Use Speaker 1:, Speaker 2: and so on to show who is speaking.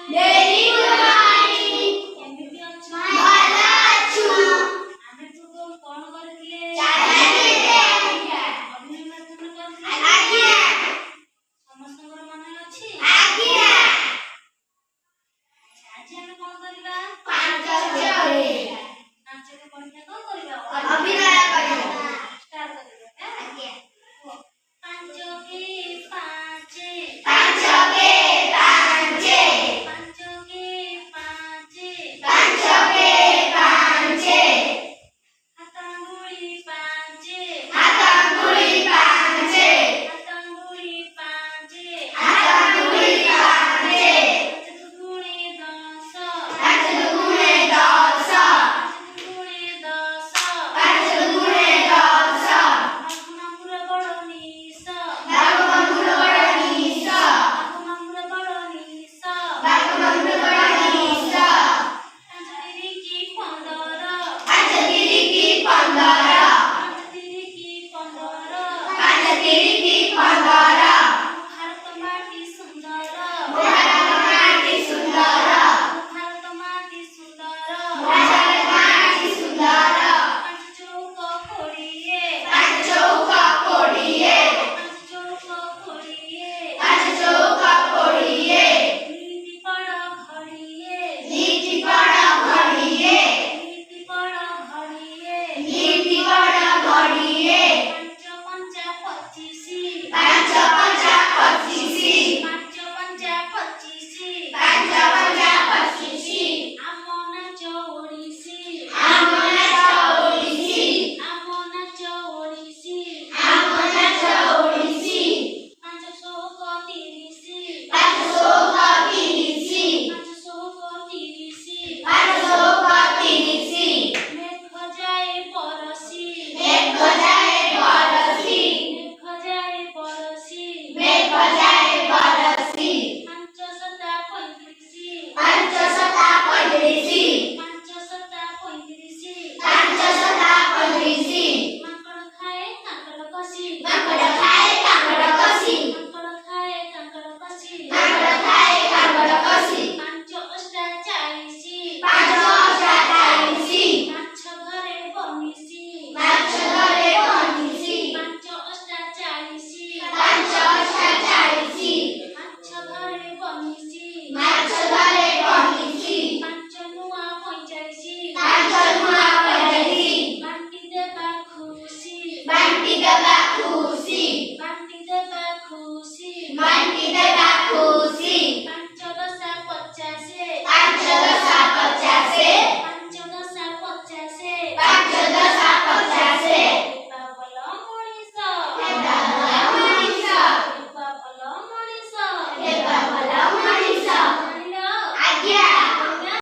Speaker 1: Very good morning.
Speaker 2: କେମିତି ଅଛ?
Speaker 1: ଭଲ ଅଛୁ।
Speaker 2: ଆମେ ପୂର୍ବରୁ କଣ କରିଥିଲେ?
Speaker 1: ଚାଲିଥିଲେ।
Speaker 2: ଅଭିନନ୍ଦନ କରିଥିଲେ।
Speaker 1: ଆଜ୍ଞା।
Speaker 2: ସମସ୍ତଙ୍କର ମନେ ଅଛି?
Speaker 1: ଆଜ୍ଞା।
Speaker 2: ଆଜି ଆମେ କଣ କରିବା?
Speaker 1: ପାଞ୍ଚ କରିବା।
Speaker 2: ପାଞ୍ଚକୁ ପଢିଲେ କଣ କରିବା?
Speaker 1: ଅଭିନୟ କରିବା।
Speaker 2: ଷ୍ଟାର୍ଟ କରିବା।
Speaker 1: ଆଜ୍ଞା।
Speaker 2: କୁହ। ପାଞ୍ଚକେ ପାଞ୍ଚେ।
Speaker 1: ପାଞ୍ଚକେ ପାଞ୍ଚେ।
Speaker 2: ପାଞ୍ଚକେ ପାଞ୍ଚେ।
Speaker 1: ପାଞ୍ଚକେ ପାଞ୍ଚେ।
Speaker 2: ହାତ ଆଙ୍ଗୁଳି ପାଞ୍ଚେ।
Speaker 1: ହାତ ଆଙ୍ଗୁଳି ପାଞ୍ଚେ।
Speaker 2: ହାତ ଆଙ୍ଗୁଳି ପାଞ୍ଚେ।
Speaker 1: ହାତ ଆଙ୍ଗୁଳି ପାଞ୍ଚେ।
Speaker 2: ପାଞ୍ଚ ଦୁଗୁଣେ 10।
Speaker 1: ପାଞ୍ଚ ଦୁଗୁଣେ 10।
Speaker 2: ପାଞ୍ଚ ଦୁଗୁଣେ 10।
Speaker 1: ପାଞ୍ଚ ଦୁଗୁଣେ 10।
Speaker 2: ବାଘ ମାମୁଁର ବଡ଼ ନିଶ।
Speaker 1: ବାଘ ମାମୁଁର ବଡ଼ ନିଶ।
Speaker 2: ବାଘ ମାମୁଁର ବଡ଼ ନିଶ।
Speaker 1: ବାଘ ମାମୁଁର ବଡ଼ ନିଶ।
Speaker 2: ପାଞ୍ଚ ତିରିକି 15।
Speaker 1: ପାଞ୍ଚ ତିରିକି 15।
Speaker 2: ପାଞ୍ଚ ତିରିକି 15।
Speaker 1: ପାଞ୍ଚ ତିରିକି 15।
Speaker 2: ଭାରତ ମାଟି ସୁନ୍ଦର।
Speaker 1: ଭାରତ ମାଟି ସୁନ୍ଦର।
Speaker 2: ଭାରତ ମାଟି ସୁନ୍ଦର।
Speaker 1: ଭାରତ ମାଟି ସୁନ୍ଦର।
Speaker 2: ପାଞ୍ଚ ଚଉକ 20।
Speaker 1: ପାଞ୍ଚ ଚଉକ 20।
Speaker 2: ପାଞ୍ଚ ଚଉକ 20।
Speaker 1: ପାଞ୍ଚ ଚଉକ 20।
Speaker 2: ନୀତି ପଢ଼ ଘଡ଼ିଏ।
Speaker 1: ନୀତି ପଢ଼ ଘଡ଼ିଏ।
Speaker 2: ନୀତି ପଢ଼ ଘଡ଼ିଏ।
Speaker 1: ନୀତି ପଢ଼ ଘଡ଼ିଏ।
Speaker 2: ପାଞ୍ଚ ପଞ୍ଚା 25।
Speaker 1: ପାଞ୍ଚ ପଞ୍ଚା 25।
Speaker 2: ପାଞ୍ଚ ପଞ୍ଚା 25।
Speaker 1: ପାଞ୍ଚ ପଞ୍ଚା 25।
Speaker 2: ଆମ ନାଚ ଓଡ଼ିଶୀ।
Speaker 1: ଆମ ନାଚ ଓଡ଼ିଶୀ।
Speaker 2: ଆମ ନାଚ ଓଡ଼ିଶୀ।
Speaker 1: ଆମ ନାଚ ଓଡ଼ିଶୀ।
Speaker 2: ପାଞ୍ଚ ଶୋକ 30।
Speaker 1: ପାଞ୍ଚ ଶୋକ 30।
Speaker 2: ପାଞ୍ଚ ଶୋକ 30।
Speaker 1: ପାଞ୍ଚ ଶୋକ 30।
Speaker 2: ମେଘ ଯାଏ ବରଷି।
Speaker 1: ମେଘ ଯାଏ ବରଷି।
Speaker 2: ମେଘ ଯାଏ ବରଷି।
Speaker 1: ମେଘ ଯାଏ ବରଷି।
Speaker 2: ପାଞ୍ଚ ଶତା 35।
Speaker 1: ପାଞ୍ଚ ଶତା 35।
Speaker 2: ପାଞ୍ଚ ଶତା 35।
Speaker 1: ପାଞ୍ଚ ଶତା 35।
Speaker 2: ମାଙ୍କଡ଼ ଖାଏ କାଙ୍କଡ଼ କଷି।
Speaker 1: ମାଙ୍କଡ଼ ଖାଏ କାଙ୍କଡ଼ କଷି।
Speaker 2: ମାଙ୍କଡ଼ ଖାଏ କାଙ୍କଡ଼ କଷି।
Speaker 1: ମାଙ୍କଡ଼ ଖାଏ କାଙ୍କଡ଼ କଷି।
Speaker 2: ପାଞ୍ଚ ଅଷ୍ଟା 40।
Speaker 1: ପାଞ୍ଚ ଅଷ୍ଟା 40।
Speaker 2: ମାଛ ଧରେ ବନିଶି।
Speaker 1: ମାଛ ଧରେ ବନିଶି।
Speaker 2: ପାଞ୍ଚ ଅଷ୍ଟା 40।
Speaker 1: ପାଞ୍ଚ ଅଷ୍ଟା 40।
Speaker 2: ମାଛ ଧରେ ବନିଶି।
Speaker 1: ମାଛ ଧରେ ବନିଶି।
Speaker 2: ପାଞ୍ଚ ନୂଆ 45।
Speaker 1: ପାଞ୍ଚ ନୂଆ 45।
Speaker 2: ବାଣ୍ଟି ଦେବା ଖୁସି।
Speaker 1: ବାଣ୍ଟି ଦେବା ଖୁସି।
Speaker 2: ବାଣ୍ଟି ଦେବା ଖୁସି।
Speaker 1: ବାଣ୍ଟି ଦେବା ଖୁସି।
Speaker 2: ପାଞ୍ଚ ଦଶା 50।
Speaker 1: ପାଞ୍ଚ ଦଶା 50।
Speaker 2: ପାଞ୍ଚ ଦଶା 50।
Speaker 1: ପାଞ୍ଚ ଦଶା 50।
Speaker 2: ହେବା ଭଲ ମଣିଷ।
Speaker 1: ହେବା ଭଲ ମଣିଷ।
Speaker 2: ହେବା ଭଲ ମଣିଷ।
Speaker 1: ହେବା ଭଲ ମଣିଷ।
Speaker 2: ଜାଣିଲ?
Speaker 1: ଆଜ୍ଞା।